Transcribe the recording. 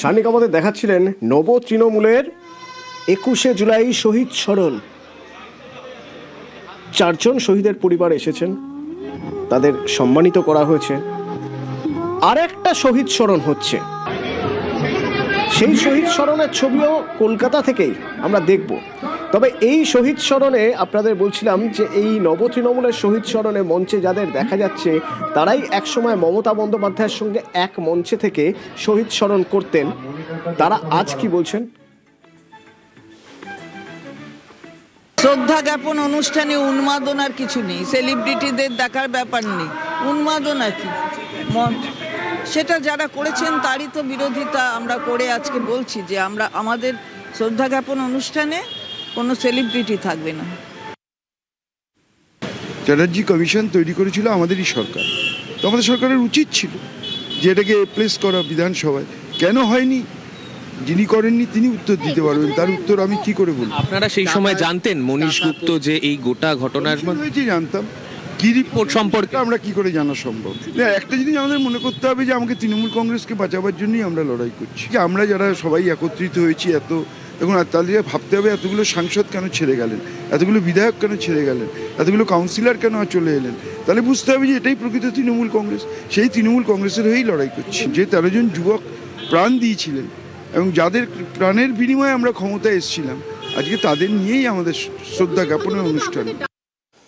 সানিক আমাদের দেখাচ্ছিলেন নব তৃণমূলের ২১শে জুলাই শহীদ স্মরণ। ৪ জন শহীদের পরিবার এসেছেন, তাদের সম্মানিত করা হয়েছে। আর একটা শহীদ স্মরণ হচ্ছে, সেই শহীদ স্মরণের ছবিও কলকাতা থেকেই আমরা দেখব। তবে এই শহীদ স্মরণে আপনাদের বলছিলাম যে এই নব তৃণমূলের শহীদ স্মরণে মঞ্চে যাদের দেখা যাচ্ছে তারাই একসময় মমতা বন্দ্যোপাধ্যায়ের সঙ্গে এক মঞ্চে থেকে শহীদ স্মরণ করতেন। তারা আজ কি বলছেন? শ্রদ্ধা জ্ঞাপন অনুষ্ঠানে উন্মাদনার কিছু নেই, সেলিব্রিটিদের দেখার ব্যাপার নেই। উন্মাদনা কি? সেটা যারা করেছেন তারই তো বিরোধিতা আমরা করে আজকে বলছি যে আমাদের শ্রদ্ধা জ্ঞাপন অনুষ্ঠানে কোনো সেলিব্রিটি থাকবে না। চ্যাটার্জি কমিশন তৈরি করেছিল আমাদেরই সরকার, তো আমাদের সরকারের উচিত ছিল যে এটাকে প্লেস করা বিধানসভায়। কেন হয়নি, যিনি করেননি তিনি উত্তর দিতে পারবেন, তার উত্তর আমি কি করে বলবো? আপনারা সেই সময় জানতেন মনীশ গুপ্ত যে এই গোটা ঘটনার হয়েছে? জানতাম। কি রিপোর্ট সম্পর্কে আমরা কি করে জানা সম্ভব? একটা জিনিস আমাদের মনে করতে হবে যে আমাকে তৃণমূল কংগ্রেসকে বাঁচাবার জন্যই আমরা লড়াই করছি। আমরা যারা সবাই একত্রিত হয়েছি দেখুন, তাদের ভাবতে হবে এতগুলো সাংসদ কেন ছেড়ে গেলেন, এতগুলো বিধায়ক কেন ছেড়ে গেলেন, এতগুলো কাউন্সিলর কেন চলে এলেন। তাহলে বুঝতে হবে যে এটাই প্রকৃত তৃণমূল কংগ্রেস। সেই তৃণমূল কংগ্রেসের হয়েই লড়াই করছি। যে 13 জন যুবক প্রাণ দিয়েছিলেন এবং যাদের প্রাণের বিনিময়ে আমরা ক্ষমতায় এসেছিলাম, আজকে তাদের নিয়েই আমাদের শ্রদ্ধা জ্ঞাপনের অনুষ্ঠান।